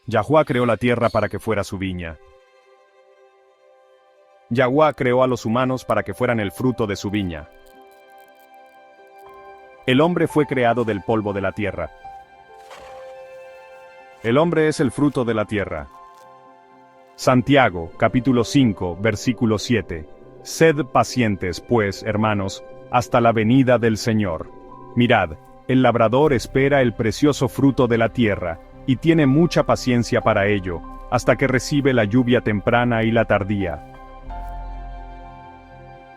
Yahuwá creó la tierra para que fuera su viña. Yahuwá creó a los humanos para que fueran el fruto de su viña. El hombre fue creado del polvo de la tierra. El hombre es el fruto de la tierra. Santiago, capítulo 5, versículo 7. Sed pacientes, pues, hermanos, hasta la venida del Señor. Mirad, el labrador espera el precioso fruto de la tierra, y tiene mucha paciencia para ello, hasta que recibe la lluvia temprana y la tardía.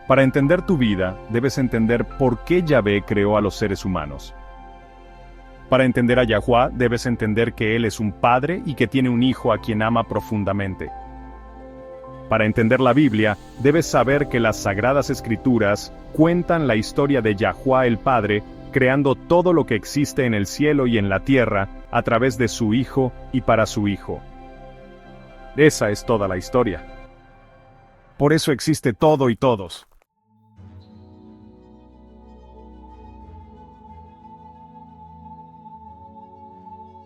Para entender tu vida, debes entender por qué Yahvé creó a los seres humanos. Para entender a Yahuwá, debes entender que Él es un padre y que tiene un hijo a quien ama profundamente. Para entender la Biblia, debes saber que las Sagradas Escrituras cuentan la historia de Yahuwá el Padre, creando todo lo que existe en el cielo y en la tierra, a través de su Hijo y para su Hijo. Esa es toda la historia. Por eso existe todo y todos.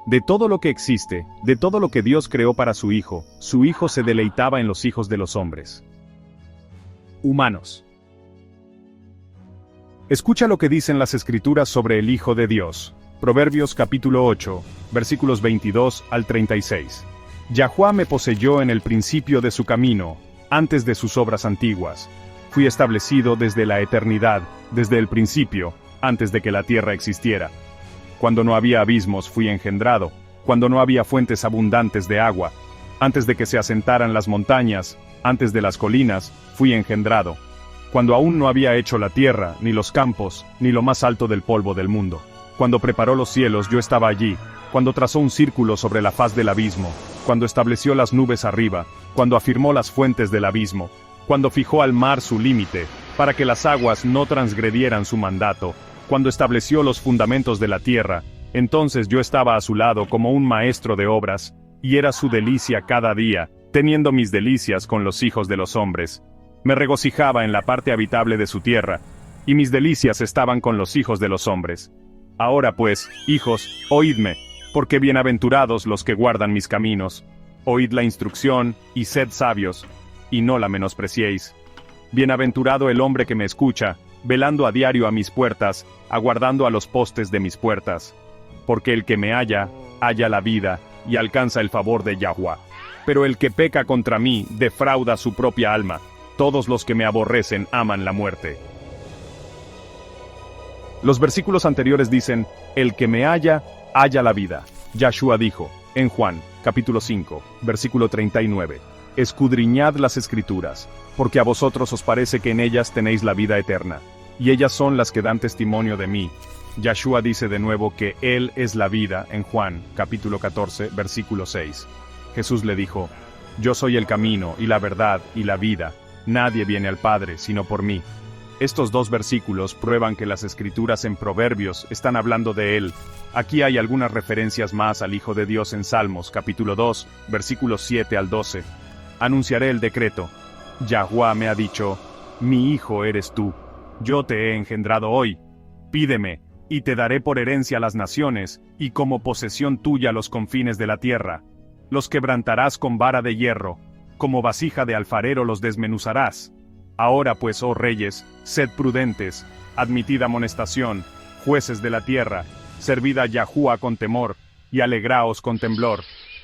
De todo lo que existe, de todo lo que Dios creó para su Hijo se deleitaba en los hijos de los hombres. Humanos. Escucha lo que dicen las Escrituras sobre el Hijo de Dios. Proverbios capítulo 8, versículos 22 al 36. Yahuwá me poseyó en el principio de su camino, antes de sus obras antiguas. Fui establecido desde la eternidad, desde el principio, antes de que la tierra existiera. Cuando no había abismos fui engendrado, cuando no había fuentes abundantes de agua, antes de que se asentaran las montañas, antes de las colinas, fui engendrado. Cuando aún no había hecho la tierra, ni los campos, ni lo más alto del polvo del mundo. Cuando preparó los cielos yo estaba allí, cuando trazó un círculo sobre la faz del abismo, cuando estableció las nubes arriba, cuando afirmó las fuentes del abismo, cuando fijó al mar su límite, para que las aguas no transgredieran su mandato, cuando estableció los fundamentos de la tierra, entonces yo estaba a su lado como un maestro de obras, y era su delicia cada día, teniendo mis delicias con los hijos de los hombres. Me regocijaba en la parte habitable de su tierra, y mis delicias estaban con los hijos de los hombres. Ahora pues, hijos, oídme, porque bienaventurados los que guardan mis caminos. Oíd la instrucción, y sed sabios, y no la menospreciéis. Bienaventurado el hombre que me escucha, velando a diario a mis puertas, aguardando a los postes de mis puertas. Porque el que me halla, halla la vida, y alcanza el favor de Yahuwá. Pero el que peca contra mí, defrauda su propia alma. Todos los que me aborrecen aman la muerte. Los versículos anteriores dicen, el que me halla, halla la vida. Yahshua dijo, en Juan, capítulo 5, versículo 39, escudriñad las Escrituras, porque a vosotros os parece que en ellas tenéis la vida eterna, y ellas son las que dan testimonio de mí. Yahshua dice de nuevo que Él es la vida en Juan, capítulo 14, versículo 6. Jesús le dijo, yo soy el camino y la verdad y la vida, nadie viene al Padre sino por mí. Estos dos versículos prueban que las Escrituras en Proverbios están hablando de Él. Aquí hay algunas referencias más al Hijo de Dios en Salmos, capítulo 2, versículos 7 al 12. Anunciaré el decreto. Yahuwá me ha dicho, mi hijo eres tú. Yo te he engendrado hoy. Pídeme, y te daré por herencia las naciones, y como posesión tuya los confines de la tierra. Los quebrantarás con vara de hierro, como vasija de alfarero los desmenuzarás. Ahora pues, oh reyes, sed prudentes, admitid amonestación, jueces de la tierra, servid a Yahuwá con temor, y alegraos con temblor.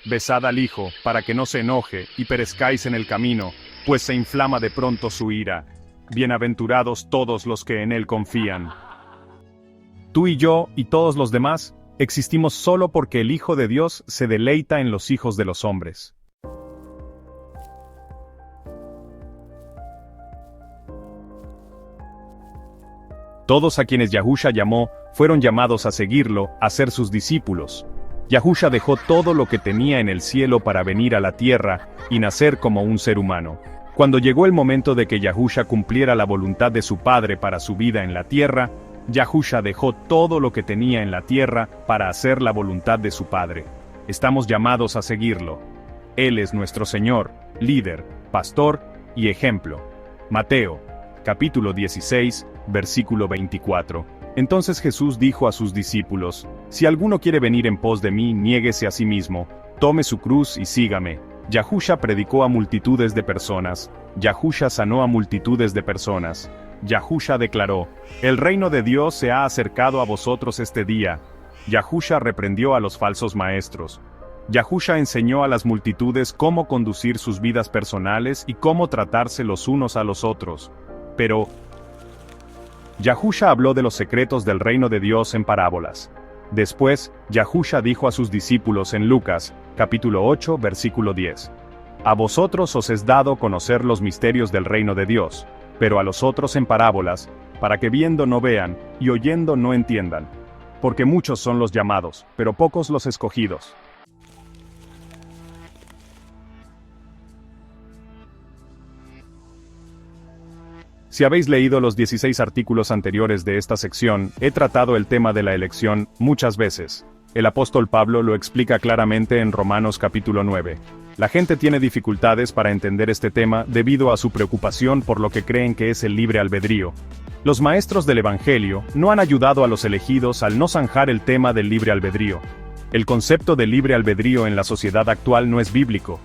Besad al Hijo, para que no se enoje, y perezcáis en el camino, pues se inflama de pronto su ira. Bienaventurados todos los que en Él confían. Tú y yo, y todos los demás, existimos solo porque el Hijo de Dios se deleita en los hijos de los hombres. Todos a quienes Yahusha llamó, fueron llamados a seguirlo, a ser sus discípulos. Yahusha dejó todo lo que tenía en el cielo para venir a la tierra, y nacer como un ser humano. Cuando llegó el momento de que Yahusha cumpliera la voluntad de su Padre para su vida en la tierra, Yahusha dejó todo lo que tenía en la tierra para hacer la voluntad de su Padre. Estamos llamados a seguirlo. Él es nuestro Señor, líder, pastor y ejemplo. Mateo, capítulo 16, versículo 24. Entonces Jesús dijo a sus discípulos, si alguno quiere venir en pos de mí, niéguese a sí mismo, Tome su cruz y sígame. Yahusha predicó a multitudes de personas. Yahusha sanó a multitudes de personas. Yahusha declaró: el reino de Dios se ha acercado a vosotros este día. Yahusha reprendió a los falsos maestros. Yahusha enseñó a las multitudes cómo conducir sus vidas personales y cómo tratarse los unos a los otros. Pero Yahusha habló de los secretos del reino de Dios en parábolas. Después, Yahusha dijo a sus discípulos en Lucas, capítulo 8, versículo 10. A vosotros os es dado conocer los misterios del reino de Dios, pero a los otros en parábolas, para que viendo no vean, y oyendo no entiendan. Porque muchos son los llamados, pero pocos los escogidos. Si habéis leído los 16 artículos anteriores de esta sección, he tratado el tema de la elección muchas veces. El apóstol Pablo lo explica claramente en Romanos capítulo 9. La gente tiene dificultades para entender este tema debido a su preocupación por lo que creen que es el libre albedrío. Los maestros del Evangelio no han ayudado a los elegidos al no zanjar el tema del libre albedrío. El concepto de libre albedrío en la sociedad actual no es bíblico.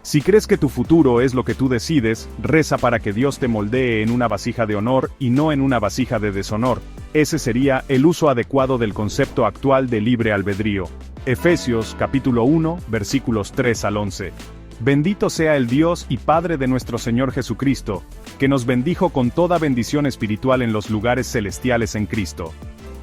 Si crees que tu futuro es lo que tú decides, reza para que Dios te moldee en una vasija de honor y no en una vasija de deshonor. Ese sería el uso adecuado del concepto actual de libre albedrío. Efesios capítulo 1, versículos 3 al 11. Bendito sea el Dios y Padre de nuestro Señor Jesucristo, que nos bendijo con toda bendición espiritual en los lugares celestiales en Cristo.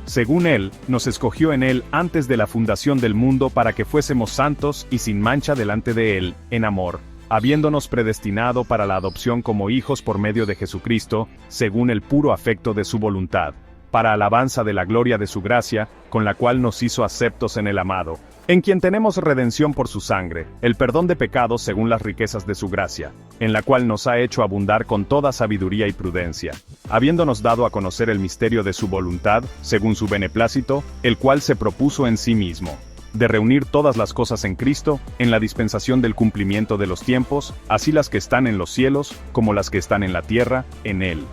Según Él, nos escogió en Él antes de la fundación del mundo para que fuésemos santos y sin mancha delante de Él, en amor, habiéndonos predestinado para la adopción como hijos por medio de Jesucristo, según el puro afecto de su voluntad, para alabanza de la gloria de su gracia, con la cual nos hizo aceptos en el amado, en quien tenemos redención por su sangre, el perdón de pecados según las riquezas de su gracia, en la cual nos ha hecho abundar con toda sabiduría y prudencia, habiéndonos dado a conocer el misterio de su voluntad, según su beneplácito, el cual se propuso en sí mismo, de reunir todas las cosas en Cristo, en la dispensación del cumplimiento de los tiempos, así las que están en los cielos, como las que están en la tierra, en Él.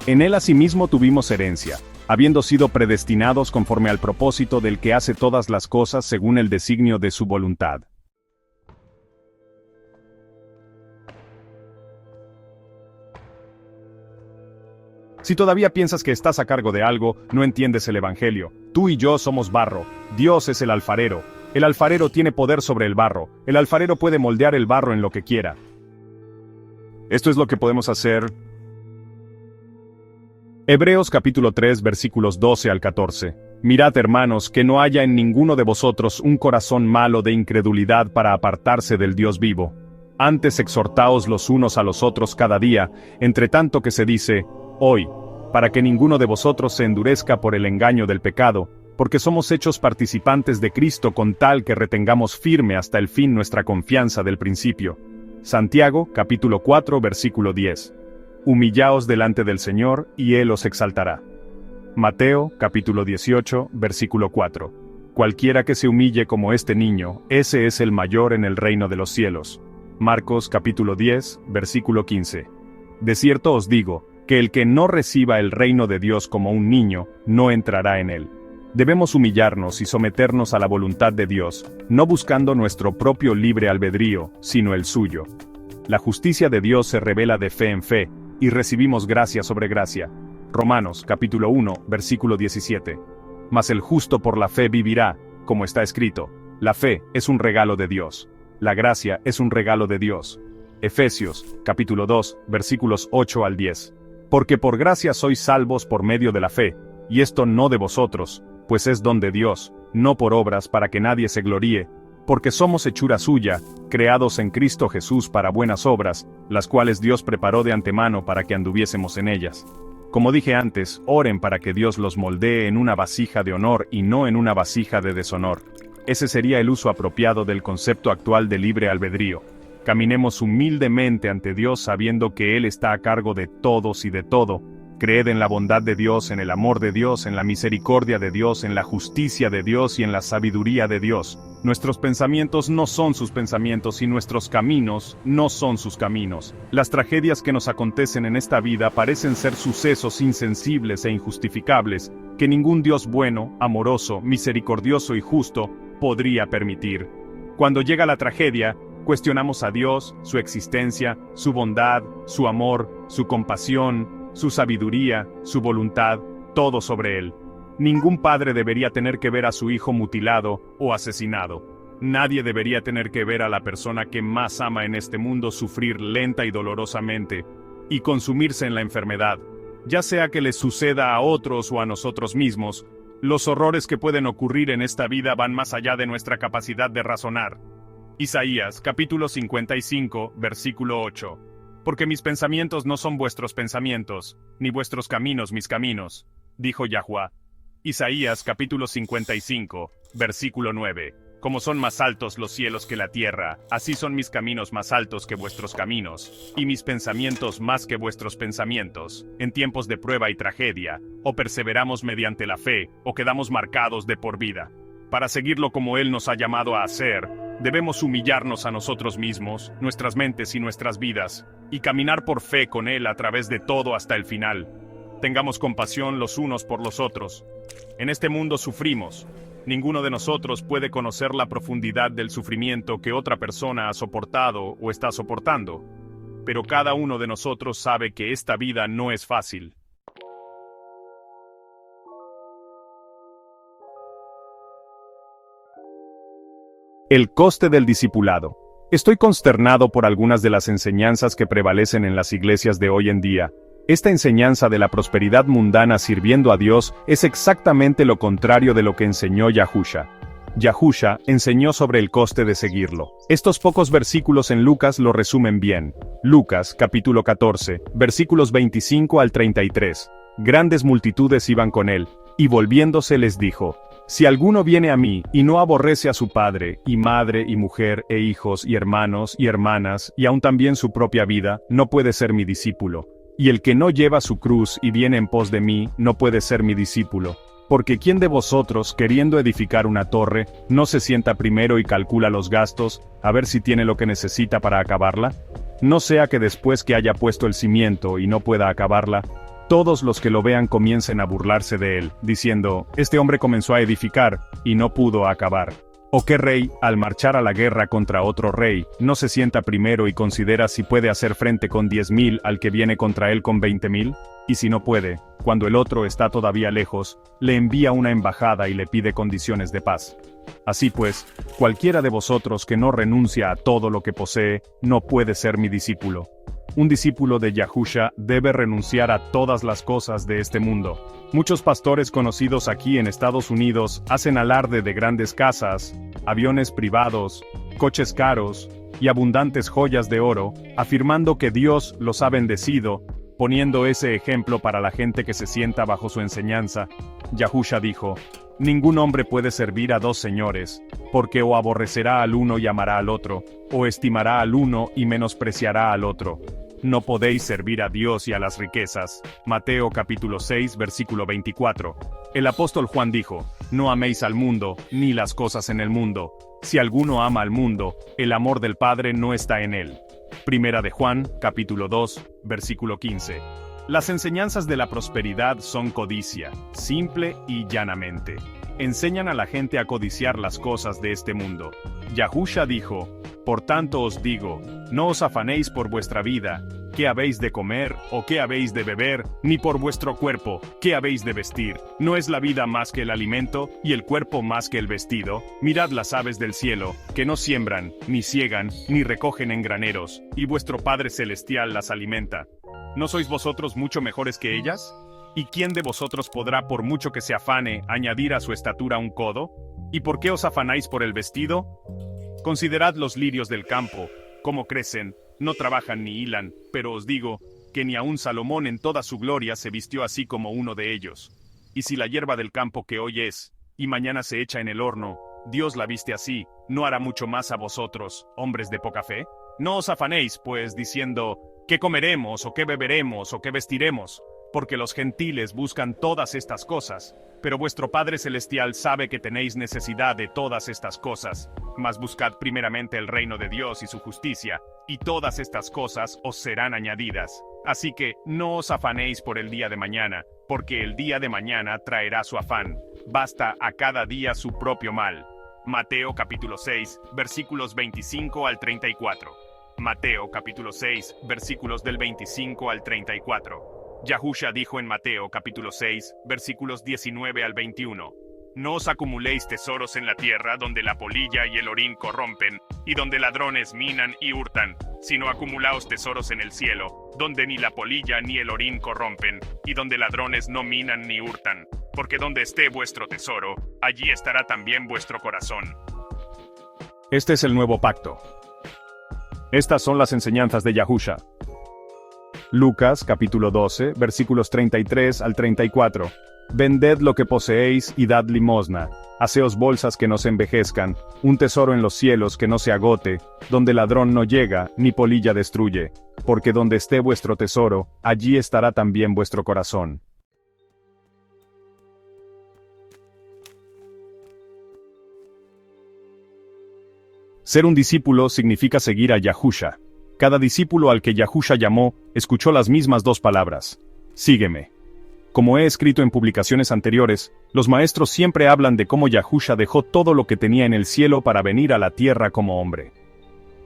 En Él asimismo tuvimos herencia, habiendo sido predestinados conforme al propósito del que hace todas las cosas según el designio de su voluntad. Si todavía piensas que estás a cargo de algo, no entiendes el Evangelio. Tú y yo somos barro, Dios es el alfarero. El alfarero tiene poder sobre el barro, el alfarero puede moldear el barro en lo que quiera. Esto es lo que podemos hacer. Hebreos capítulo 3 versículos 12 al 14. Mirad, hermanos, que no haya en ninguno de vosotros un corazón malo de incredulidad para apartarse del Dios vivo. Antes exhortaos los unos a los otros cada día, entre tanto que se dice, hoy, para que ninguno de vosotros se endurezca por el engaño del pecado, porque somos hechos participantes de Cristo con tal que retengamos firme hasta el fin nuestra confianza del principio. Santiago capítulo 4 versículo 10. Humillaos delante del Señor, y Él os exaltará. Mateo, capítulo 18, versículo 4. Cualquiera que se humille como este niño, ese es el mayor en el reino de los cielos. Marcos, capítulo 10, versículo 15. De cierto os digo, que el que no reciba el reino de Dios como un niño, no entrará en él. Debemos humillarnos y someternos a la voluntad de Dios, no buscando nuestro propio libre albedrío, sino el suyo. La justicia de Dios se revela de fe en fe, y recibimos gracia sobre gracia. Romanos capítulo 1, versículo 17. Mas el justo por la fe vivirá, como está escrito. La fe es un regalo de Dios. La gracia es un regalo de Dios. Efesios capítulo 2, versículos 8 al 10. Porque por gracia sois salvos por medio de la fe, y esto no de vosotros, pues es don de Dios, no por obras para que nadie se gloríe, porque somos hechura suya, creados en Cristo Jesús para buenas obras, las cuales Dios preparó de antemano para que anduviésemos en ellas. Como dije antes, oren para que Dios los moldee en una vasija de honor y no en una vasija de deshonor. Ese sería el uso apropiado del concepto actual de libre albedrío. Caminemos humildemente ante Dios sabiendo que Él está a cargo de todos y de todo. Creed en la bondad de Dios, en el amor de Dios, en la misericordia de Dios, en la justicia de Dios y en la sabiduría de Dios. Nuestros pensamientos no son sus pensamientos y nuestros caminos no son sus caminos. Las tragedias que nos acontecen en esta vida parecen ser sucesos insensibles e injustificables, que ningún Dios bueno, amoroso, misericordioso y justo podría permitir. Cuando llega la tragedia, cuestionamos a Dios, su existencia, su bondad, su amor, su compasión, su sabiduría, su voluntad, todo sobre Él. Ningún padre debería tener que ver a su hijo mutilado o asesinado. Nadie debería tener que ver a la persona que más ama en este mundo sufrir lenta y dolorosamente, y consumirse en la enfermedad. Ya sea que les suceda a otros o a nosotros mismos, los horrores que pueden ocurrir en esta vida van más allá de nuestra capacidad de razonar. Isaías, capítulo 55, versículo 8. Porque mis pensamientos no son vuestros pensamientos, ni vuestros caminos mis caminos, dijo Yahuwá. Isaías, capítulo 55, versículo 9. Como son más altos los cielos que la tierra, así son mis caminos más altos que vuestros caminos, y mis pensamientos más que vuestros pensamientos. En tiempos de prueba y tragedia, o perseveramos mediante la fe, o quedamos marcados de por vida. Para seguirlo como Él nos ha llamado a hacer, debemos humillarnos a nosotros mismos, nuestras mentes y nuestras vidas, y caminar por fe con Él a través de todo hasta el final. Tengamos compasión los unos por los otros. En este mundo sufrimos. Ninguno de nosotros puede conocer la profundidad del sufrimiento que otra persona ha soportado o está soportando. Pero cada uno de nosotros sabe que esta vida no es fácil. El coste del discipulado. Estoy consternado por algunas de las enseñanzas que prevalecen en las iglesias de hoy en día. Esta enseñanza de la prosperidad mundana sirviendo a Dios es exactamente lo contrario de lo que enseñó Yahusha. Yahusha enseñó sobre el coste de seguirlo. Estos pocos versículos en Lucas lo resumen bien. Lucas, capítulo 14, versículos 25 al 33. Grandes multitudes iban con él, y volviéndose les dijo: Si alguno viene a mí, y no aborrece a su padre, y madre, y mujer, e hijos, y hermanos, y hermanas, y aun también su propia vida, no puede ser mi discípulo. Y el que no lleva su cruz y viene en pos de mí, no puede ser mi discípulo. Porque ¿quién de vosotros, queriendo edificar una torre, no se sienta primero y calcula los gastos, a ver si tiene lo que necesita para acabarla? No sea que después que haya puesto el cimiento y no pueda acabarla, todos los que lo vean comiencen a burlarse de él, diciendo: este hombre comenzó a edificar, y no pudo acabar. ¿O qué rey, al marchar a la guerra contra otro rey, no se sienta primero y considera si puede hacer frente con 10,000 al que viene contra él con 20,000? Y si no puede, cuando el otro está todavía lejos, le envía una embajada y le pide condiciones de paz. Así pues, cualquiera de vosotros que no renuncia a todo lo que posee, no puede ser mi discípulo. Un discípulo de Yahusha debe renunciar a todas las cosas de este mundo. Muchos pastores conocidos aquí en Estados Unidos hacen alarde de grandes casas, aviones privados, coches caros y abundantes joyas de oro, afirmando que Dios los ha bendecido, poniendo ese ejemplo para la gente que se sienta bajo su enseñanza. Yahusha dijo: ningún hombre puede servir a dos señores, porque o aborrecerá al uno y amará al otro, o estimará al uno y menospreciará al otro. No podéis servir a Dios y a las riquezas. Mateo capítulo 6, versículo 24. El apóstol Juan dijo: no améis al mundo, ni las cosas en el mundo. Si alguno ama al mundo, el amor del Padre no está en él. Primera de Juan, capítulo 2, versículo 15. Las enseñanzas de la prosperidad son codicia, simple y llanamente. Enseñan a la gente a codiciar las cosas de este mundo. Yahusha dijo: por tanto os digo, no os afanéis por vuestra vida, qué habéis de comer o qué habéis de beber, ni por vuestro cuerpo, qué habéis de vestir. ¿No es la vida más que el alimento, y el cuerpo más que el vestido? Mirad las aves del cielo, que no siembran, ni siegan, ni recogen en graneros, y vuestro Padre Celestial las alimenta. ¿No sois vosotros mucho mejores que ellas? ¿Y quién de vosotros podrá, por mucho que se afane, añadir a su estatura un codo? ¿Y por qué os afanáis por el vestido? Considerad los lirios del campo, cómo crecen, no trabajan ni hilan, pero os digo, que ni aun Salomón en toda su gloria se vistió así como uno de ellos. Y si la hierba del campo que hoy es, y mañana se echa en el horno, Dios la viste así, ¿no hará mucho más a vosotros, hombres de poca fe? No os afanéis, pues, diciendo: ¿qué comeremos, o qué beberemos, o qué vestiremos? Porque los gentiles buscan todas estas cosas, pero vuestro Padre Celestial sabe que tenéis necesidad de todas estas cosas. Mas buscad primeramente el reino de Dios y su justicia, y todas estas cosas os serán añadidas. Así que no os afanéis por el día de mañana, porque el día de mañana traerá su afán. Basta a cada día su propio mal. Mateo capítulo 6, versículos 25 al 34. Mateo capítulo 6, versículos del 25 al 34. Yahusha dijo en Mateo capítulo 6, versículos 19 al 21. No os acumuléis tesoros en la tierra donde la polilla y el orín corrompen, y donde ladrones minan y hurtan, sino acumulaos tesoros en el cielo, donde ni la polilla ni el orín corrompen, y donde ladrones no minan ni hurtan, porque donde esté vuestro tesoro, allí estará también vuestro corazón. Este es el nuevo pacto. Estas son las enseñanzas de Yahusha. Lucas capítulo 12, versículos 33 al 34. Vended lo que poseéis y dad limosna. Haceos bolsas que no se envejezcan, un tesoro en los cielos que no se agote, donde ladrón no llega, ni polilla destruye. Porque donde esté vuestro tesoro, allí estará también vuestro corazón. Ser un discípulo significa seguir a Yahusha. Cada discípulo al que Yahusha llamó, escuchó las mismas dos palabras: sígueme. Como he escrito en publicaciones anteriores, los maestros siempre hablan de cómo Yahusha dejó todo lo que tenía en el cielo para venir a la tierra como hombre.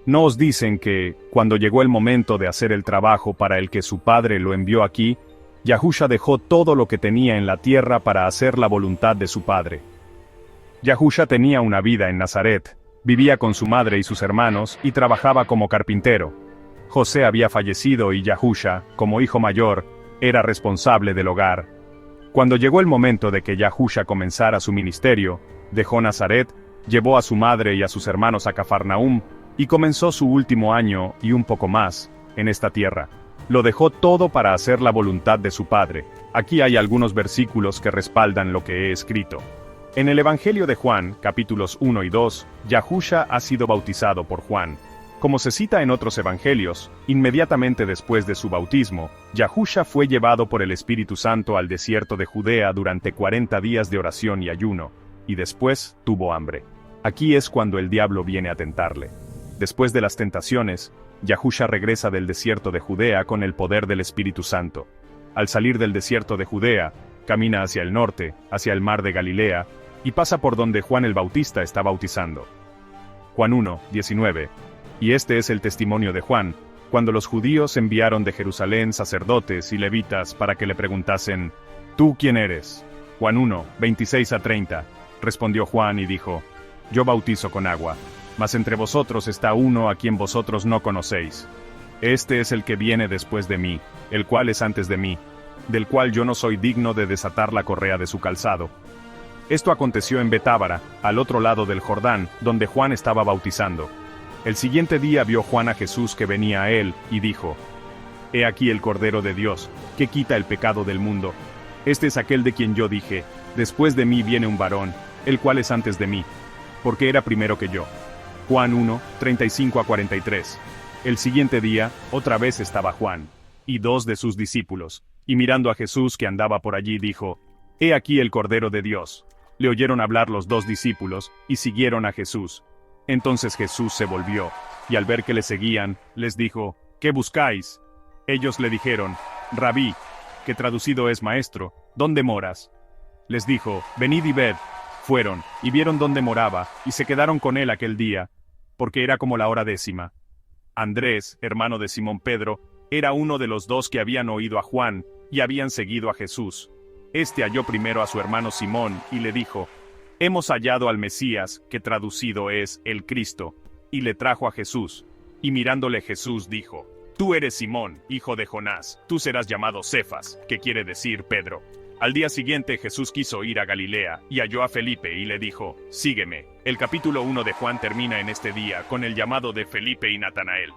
No os dicen que, cuando llegó el momento de hacer el trabajo para el que su padre lo envió aquí, Yahusha dejó todo lo que tenía en la tierra para hacer la voluntad de su padre. Yahusha tenía una vida en Nazaret, vivía con su madre y sus hermanos y trabajaba como carpintero. José había fallecido y Yahusha, como hijo mayor, era responsable del hogar. Cuando llegó el momento de que Yahusha comenzara su ministerio, dejó Nazaret, llevó a su madre y a sus hermanos a Cafarnaúm, y comenzó su último año y un poco más en esta tierra. Lo dejó todo para hacer la voluntad de su padre. Aquí hay algunos versículos que respaldan lo que he escrito. En el Evangelio de Juan, capítulos 1 y 2, Yahusha ha sido bautizado por Juan. Como se cita en otros evangelios, inmediatamente después de su bautismo, Yahusha fue llevado por el Espíritu Santo al desierto de Judea durante 40 días de oración y ayuno, y después tuvo hambre. Aquí es cuando el diablo viene a tentarle. Después de las tentaciones, Yahusha regresa del desierto de Judea con el poder del Espíritu Santo. Al salir del desierto de Judea, camina hacia el norte, hacia el mar de Galilea, y pasa por donde Juan el Bautista está bautizando. Juan 1, 19. Y este es el testimonio de Juan, cuando los judíos enviaron de Jerusalén sacerdotes y levitas para que le preguntasen: ¿Tú quién eres? Juan 1, 26 a 30. Respondió Juan y dijo: Yo bautizo con agua, mas entre vosotros está uno a quien vosotros no conocéis. Este es el que viene después de mí, el cual es antes de mí, del cual yo no soy digno de desatar la correa de su calzado. Esto aconteció en Betábara, al otro lado del Jordán, donde Juan estaba bautizando. El siguiente día vio Juan a Jesús que venía a él, y dijo: He aquí el Cordero de Dios, que quita el pecado del mundo. Este es aquel de quien yo dije: Después de mí viene un varón, el cual es antes de mí, porque era primero que yo. Juan 1, 35 a 43. El siguiente día, otra vez estaba Juan, y dos de sus discípulos, y mirando a Jesús que andaba por allí dijo: He aquí el Cordero de Dios. Le oyeron hablar los dos discípulos, y siguieron a Jesús. Entonces Jesús se volvió, y al ver que le seguían, les dijo: ¿Qué buscáis? Ellos le dijeron: Rabí, que traducido es maestro, ¿dónde moras? Les dijo: Venid y ved. Fueron, y vieron dónde moraba, y se quedaron con él aquel día, porque era como la hora 10. Andrés, hermano de Simón Pedro, era uno de los dos que habían oído a Juan, y habían seguido a Jesús. Este halló primero a su hermano Simón, y le dijo: Hemos hallado al Mesías, que traducido es el Cristo, y le trajo a Jesús. Y mirándole Jesús dijo: Tú eres Simón, hijo de Jonás, tú serás llamado Cefas, que quiere decir Pedro. Al día siguiente Jesús quiso ir a Galilea, y halló a Felipe y le dijo: Sígueme. El capítulo 1 de Juan termina en este día con el llamado de Felipe y Natanael.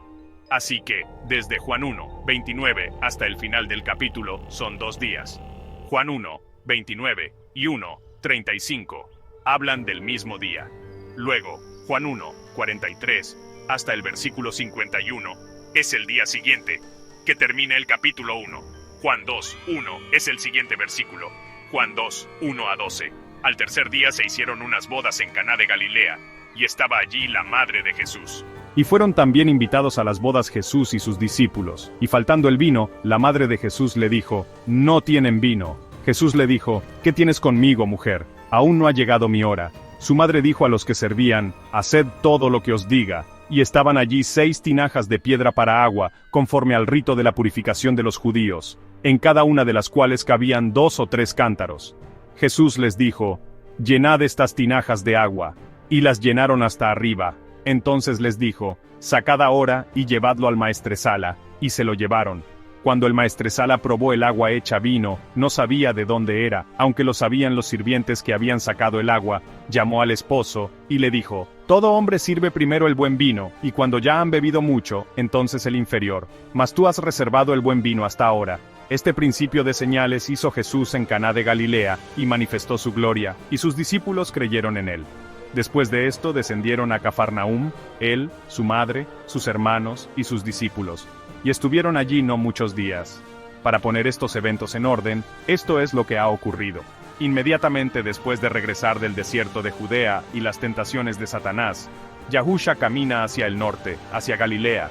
Así que, desde Juan 1, 29 hasta el final del capítulo, son 2 días. Juan 1, 29 y 1, 35. Hablan del mismo día. Luego, Juan 1, 43, hasta el versículo 51, es el día siguiente, que termina el capítulo 1. Juan 2, 1, es el siguiente versículo. Juan 2, 1 a 12. Al tercer día se hicieron unas bodas en Caná de Galilea, y estaba allí la madre de Jesús. Y fueron también invitados a las bodas Jesús y sus discípulos, y faltando el vino, la madre de Jesús le dijo: No tienen vino. Jesús le dijo: ¿Qué tienes conmigo, mujer? Aún no ha llegado mi hora. Su madre dijo a los que servían: «Haced todo lo que os diga». Y estaban allí 6 tinajas de piedra para agua, conforme al rito de la purificación de los judíos, en cada una de las cuales cabían 2 o 3 cántaros. Jesús les dijo: «Llenad estas tinajas de agua». Y las llenaron hasta arriba. Entonces les dijo: «Sacad ahora y llevadlo al maestresala». Y se lo llevaron. Cuando el maestresala probó el agua hecha vino, no sabía de dónde era, aunque lo sabían los sirvientes que habían sacado el agua. Llamó al esposo, y le dijo: «Todo hombre sirve primero el buen vino, y cuando ya han bebido mucho, entonces el inferior. Mas tú has reservado el buen vino hasta ahora». Este principio de señales hizo Jesús en Caná de Galilea, y manifestó su gloria, y sus discípulos creyeron en él. Después de esto descendieron a Cafarnaúm, él, su madre, sus hermanos y sus discípulos. Y estuvieron allí no muchos días. Para poner estos eventos en orden, esto es lo que ha ocurrido. Inmediatamente después de regresar del desierto de Judea y las tentaciones de Satanás, Yahusha camina hacia el norte, hacia Galilea.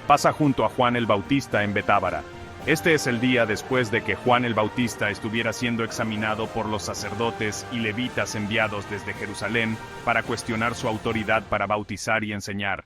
Pasa junto a Juan el Bautista en Betábara. Este es el día después de que Juan el Bautista estuviera siendo examinado por los sacerdotes y levitas enviados desde Jerusalén para cuestionar su autoridad para bautizar y enseñar.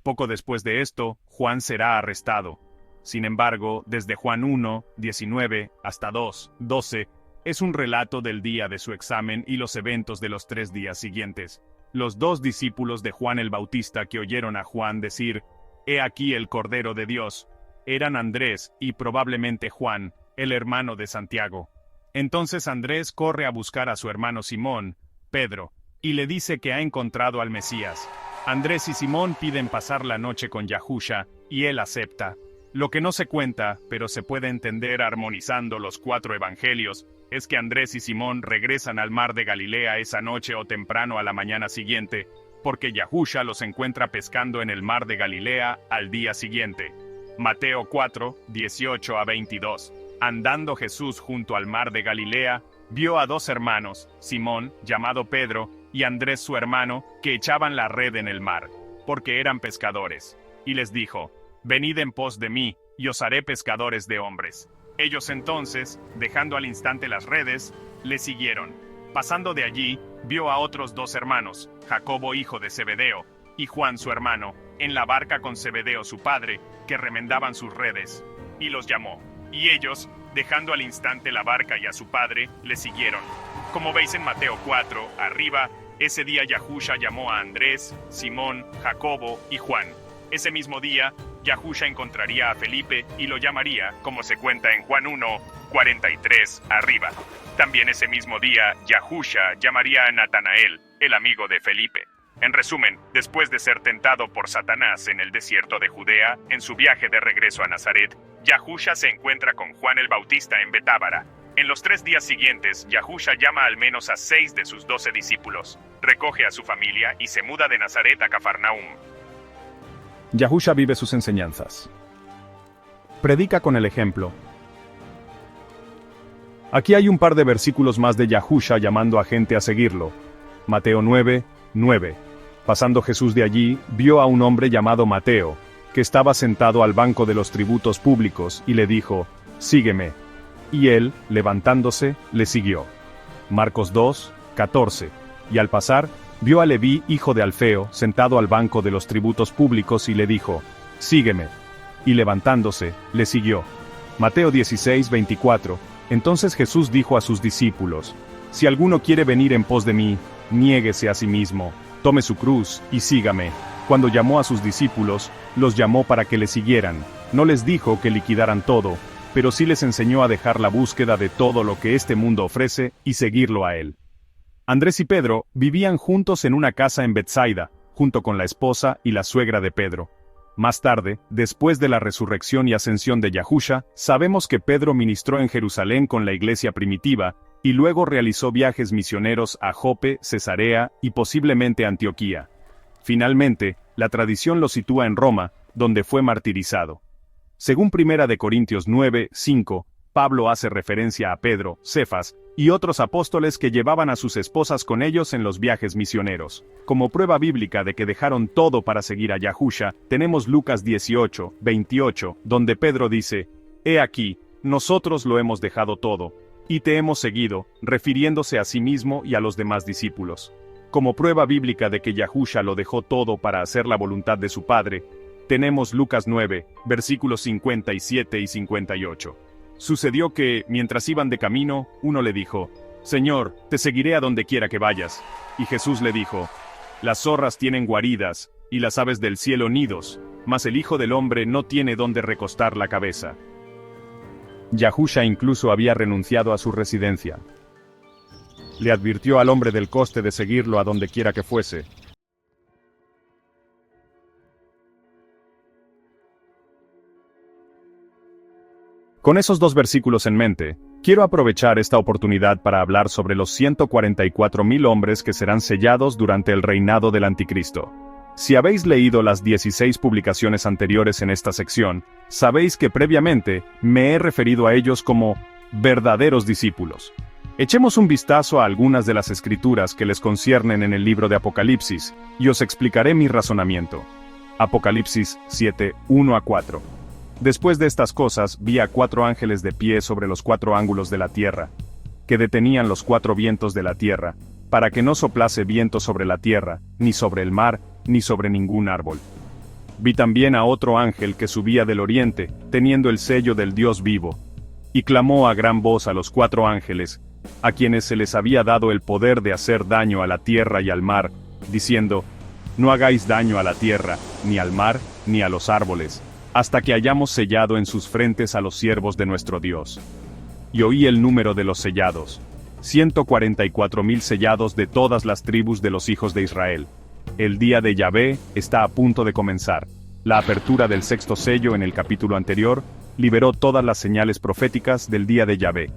Poco después de esto, Juan será arrestado. Sin embargo, desde Juan 1, 19 hasta 2, 12, es un relato del día de su examen y los eventos de los 3 días siguientes. Los 2 discípulos de Juan el Bautista que oyeron a Juan decir: «He aquí el Cordero de Dios», eran Andrés y probablemente Juan, el hermano de Santiago. Entonces Andrés corre a buscar a su hermano Simón, Pedro, y le dice que ha encontrado al Mesías. Andrés y Simón piden pasar la noche con Yahusha, y él acepta. Lo que no se cuenta, pero se puede entender armonizando los 4 evangelios, es que Andrés y Simón regresan al mar de Galilea esa noche o temprano a la mañana siguiente, porque Yahusha los encuentra pescando en el mar de Galilea al día siguiente. Mateo 4, 18 a 22. Andando Jesús junto al mar de Galilea, vio a 2 hermanos, Simón, llamado Pedro, y Andrés su hermano, que echaban la red en el mar, porque eran pescadores. Y les dijo: «Venid en pos de mí, y os haré pescadores de hombres». Ellos entonces, dejando al instante las redes, le siguieron. Pasando de allí, vio a otros 2 hermanos, Jacobo hijo de Zebedeo, y Juan su hermano, en la barca con Zebedeo su padre, que remendaban sus redes, y los llamó. Y ellos, dejando al instante la barca y a su padre, le siguieron. Como veis en Mateo 4, arriba, ese día Yahusha llamó a Andrés, Simón, Jacobo y Juan. Ese mismo día, Yahusha encontraría a Felipe y lo llamaría, como se cuenta en Juan 1, 43, arriba. También ese mismo día, Yahusha llamaría a Natanael, el amigo de Felipe. En resumen, después de ser tentado por Satanás en el desierto de Judea, en su viaje de regreso a Nazaret, Yahusha se encuentra con Juan el Bautista en Betábara. En los 3 días siguientes, Yahusha llama al menos a 6 de sus 12 discípulos, recoge a su familia y se muda de Nazaret a Cafarnaúm. Yahusha vive sus enseñanzas. Predica con el ejemplo. Aquí hay un par de versículos más de Yahusha llamando a gente a seguirlo. Mateo 9, 9. Pasando Jesús de allí, vio a un hombre llamado Mateo, que estaba sentado al banco de los tributos públicos, y le dijo: «Sígueme». Y él, levantándose, le siguió. Marcos 2, 14. Y al pasar, vio a Leví, hijo de Alfeo, sentado al banco de los tributos públicos, y le dijo: «Sígueme». Y levantándose, le siguió. Mateo 16, 24. Entonces Jesús dijo a sus discípulos: «Si alguno quiere venir en pos de mí, niéguese a sí mismo, tome su cruz, y sígame». Cuando llamó a sus discípulos, los llamó para que le siguieran. No les dijo que liquidaran todo, pero sí les enseñó a dejar la búsqueda de todo lo que este mundo ofrece y seguirlo a él. Andrés y Pedro vivían juntos en una casa en Betsaida, junto con la esposa y la suegra de Pedro. Más tarde, después de la resurrección y ascensión de Yahusha, sabemos que Pedro ministró en Jerusalén con la iglesia primitiva, y luego realizó viajes misioneros a Jope, Cesarea y posiblemente Antioquía. Finalmente, la tradición lo sitúa en Roma, donde fue martirizado. Según 1 Corintios 9, 5, Pablo hace referencia a Pedro, Cefas, y otros apóstoles que llevaban a sus esposas con ellos en los viajes misioneros. Como prueba bíblica de que dejaron todo para seguir a Yahusha, tenemos Lucas 18, 28, donde Pedro dice: «He aquí, nosotros lo hemos dejado todo, y te hemos seguido», refiriéndose a sí mismo y a los demás discípulos. Como prueba bíblica de que Yahusha lo dejó todo para hacer la voluntad de su Padre, tenemos Lucas 9, versículos 57 y 58. Sucedió que, mientras iban de camino, uno le dijo: Señor, te seguiré a donde quiera que vayas. Y Jesús le dijo: Las zorras tienen guaridas, y las aves del cielo nidos, mas el Hijo del Hombre no tiene donde recostar la cabeza. Yahusha incluso había renunciado a su residencia. Le advirtió al hombre del coste de seguirlo a donde quiera que fuese. Con esos dos versículos en mente, quiero aprovechar esta oportunidad para hablar sobre los 144,000 hombres que serán sellados durante el reinado del Anticristo. Si habéis leído las 16 publicaciones anteriores en esta sección, sabéis que previamente me he referido a ellos como verdaderos discípulos. Echemos un vistazo a algunas de las escrituras que les conciernen en el libro de Apocalipsis, y os explicaré mi razonamiento. Apocalipsis 7, 1-4. Después de estas cosas vi a 4 ángeles de pie sobre los 4 ángulos de la tierra, que detenían los 4 vientos de la tierra, para que no soplase viento sobre la tierra, ni sobre el mar, ni sobre ningún árbol. Vi también a otro ángel que subía del oriente, teniendo el sello del Dios vivo, y clamó a gran voz a los 4 ángeles, a quienes se les había dado el poder de hacer daño a la tierra y al mar, diciendo: No hagáis daño a la tierra, ni al mar, ni a los árboles, hasta que hayamos sellado en sus frentes a los siervos de nuestro Dios. Y oí el número de los sellados: 144,000 sellados de todas las tribus de los hijos de Israel. El día de Yahvé está a punto de comenzar. La apertura del 6º sello en el capítulo anterior liberó todas las señales proféticas del día de Yahvé.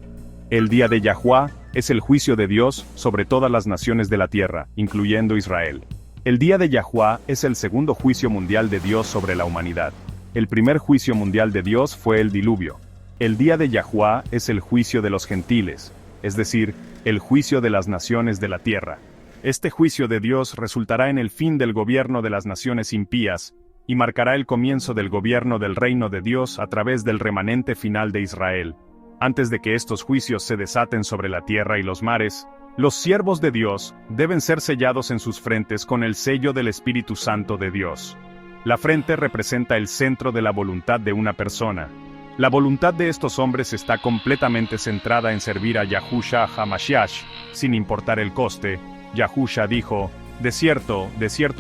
El día de Yahuá es el juicio de Dios sobre todas las naciones de la tierra, incluyendo Israel. El día de Yahuá es el segundo juicio mundial de Dios sobre la humanidad. El primer juicio mundial de Dios fue el diluvio. El día de Yahuá es el juicio de los gentiles, es decir, el juicio de las naciones de la tierra. Este juicio de Dios resultará en el fin del gobierno de las naciones impías, y marcará el comienzo del gobierno del reino de Dios a través del remanente final de Israel. Antes de que estos juicios se desaten sobre la tierra y los mares, los siervos de Dios deben ser sellados en sus frentes con el sello del Espíritu Santo de Dios. La frente representa el centro de la voluntad de una persona. La voluntad de estos hombres está completamente centrada en servir a Yahusha HaMashiach, sin importar el coste. Yahusha dijo: de cierto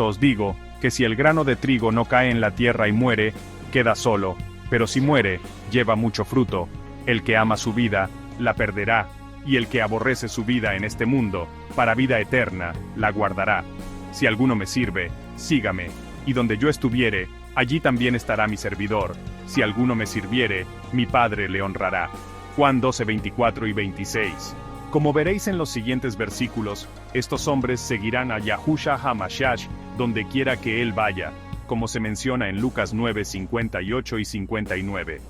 os digo, que si el grano de trigo no cae en la tierra y muere, queda solo, pero si muere, lleva mucho fruto. El que ama su vida, la perderá, y el que aborrece su vida en este mundo, para vida eterna, la guardará. Si alguno me sirve, sígame, y donde yo estuviere, allí también estará mi servidor. Si alguno me sirviere, mi Padre le honrará. Juan 12, 24 y 26. Como veréis en los siguientes versículos, estos hombres seguirán a Yahusha HaMashiach donde quiera que él vaya, como se menciona en Lucas 9, 58 y 59.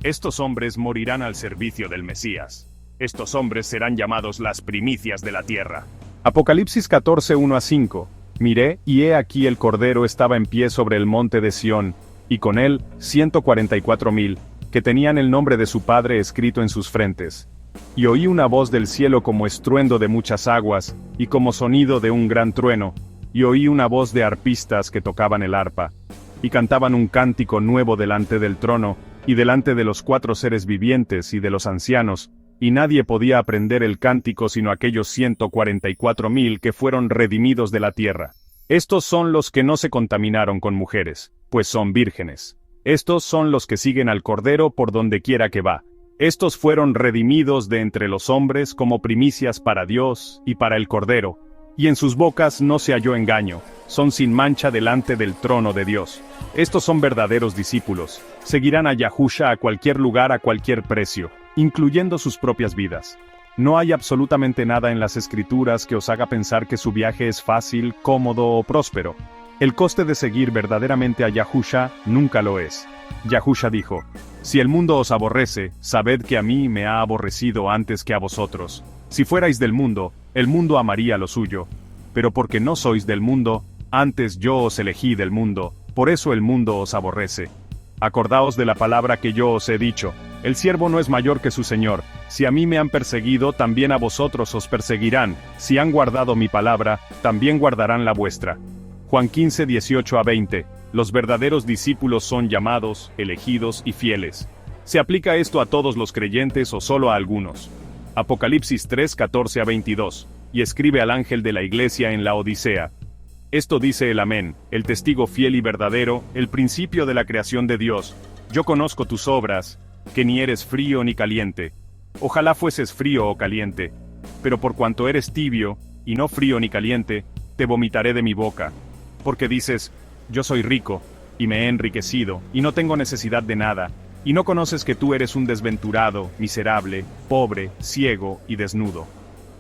Estos hombres morirán al servicio del Mesías. Estos hombres serán llamados las primicias de la tierra. Apocalipsis 14, 1-5. Miré, y he aquí el Cordero estaba en pie sobre el monte de Sión, y con él 144,000, que tenían el nombre de su Padre escrito en sus frentes. Y oí una voz del cielo como estruendo de muchas aguas, y como sonido de un gran trueno, y oí una voz de arpistas que tocaban el arpa, y cantaban un cántico nuevo delante del trono, y delante de los 4 seres vivientes y de los ancianos, y nadie podía aprender el cántico sino aquellos 144,000 que fueron redimidos de la tierra. Estos son los que no se contaminaron con mujeres, pues son vírgenes. Estos son los que siguen al Cordero por donde quiera que va. Estos fueron redimidos de entre los hombres como primicias para Dios y para el Cordero, y en sus bocas no se halló engaño, son sin mancha delante del trono de Dios. Estos son verdaderos discípulos, seguirán a Yahusha a cualquier lugar a cualquier precio, incluyendo sus propias vidas. No hay absolutamente nada en las Escrituras que os haga pensar que su viaje es fácil, cómodo o próspero. El coste de seguir verdaderamente a Yahusha nunca lo es. Yahusha dijo: si el mundo os aborrece, sabed que a mí me ha aborrecido antes que a vosotros. Si fuerais del mundo, el mundo amaría lo suyo. Pero porque no sois del mundo, antes yo os elegí del mundo, por eso el mundo os aborrece. Acordaos de la palabra que yo os he dicho: El siervo no es mayor que su señor. Si a mí me han perseguido, también a vosotros os perseguirán. Si han guardado mi palabra, también guardarán la vuestra. Juan 15, 18 a 20. Los verdaderos discípulos son llamados, elegidos y fieles. ¿Se aplica esto a todos los creyentes o solo a algunos? Apocalipsis 3, 14 a 22. Y escribe al ángel de la iglesia en la Odisea. Esto dice el Amén, el testigo fiel y verdadero, el principio de la creación de Dios. Yo conozco tus obras, que ni eres frío ni caliente. Ojalá fueses frío o caliente. Pero por cuanto eres tibio, y no frío ni caliente, te vomitaré de mi boca. Porque dices, yo soy rico, y me he enriquecido, y no tengo necesidad de nada, y no conoces que tú eres un desventurado, miserable, pobre, ciego y desnudo.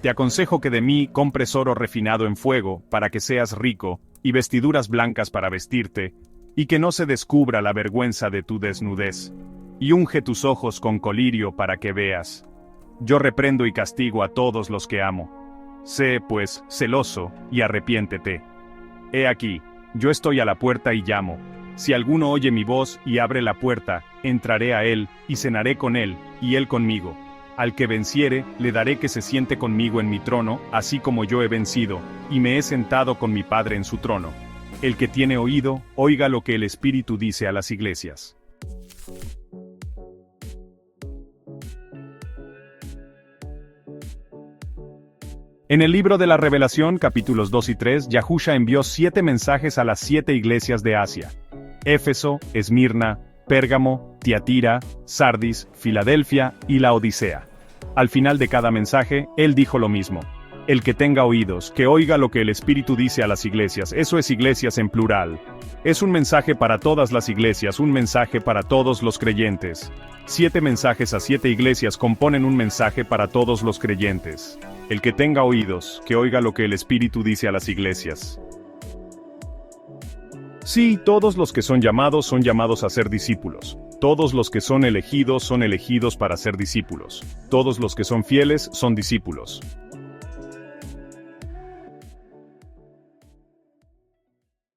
Te aconsejo que de mí compres oro refinado en fuego, para que seas rico, y vestiduras blancas para vestirte, y que no se descubra la vergüenza de tu desnudez. Y unge tus ojos con colirio para que veas. Yo reprendo y castigo a todos los que amo. Sé, pues, celoso, y arrepiéntete. He aquí, yo estoy a la puerta y llamo. Si alguno oye mi voz y abre la puerta, entraré a él, y cenaré con él, y él conmigo. Al que venciere, le daré que se siente conmigo en mi trono, así como yo he vencido, y me he sentado con mi Padre en su trono. El que tiene oído, oiga lo que el Espíritu dice a las iglesias. En el libro de la Revelación, capítulos 2 y 3, Yahusha envió 7 mensajes a las 7 iglesias de Asia: Éfeso, Esmirna, Pérgamo, Tiatira, Sardis, Filadelfia y la Odisea. Al final de cada mensaje, él dijo lo mismo. El que tenga oídos, que oiga lo que el Espíritu dice a las iglesias. Eso es iglesias en plural. Es un mensaje para todas las iglesias, un mensaje para todos los creyentes. 7 mensajes a 7 iglesias componen un mensaje para todos los creyentes. El que tenga oídos, que oiga lo que el Espíritu dice a las iglesias. Sí, todos los que son llamados a ser discípulos. Todos los que son elegidos para ser discípulos. Todos los que son fieles son discípulos.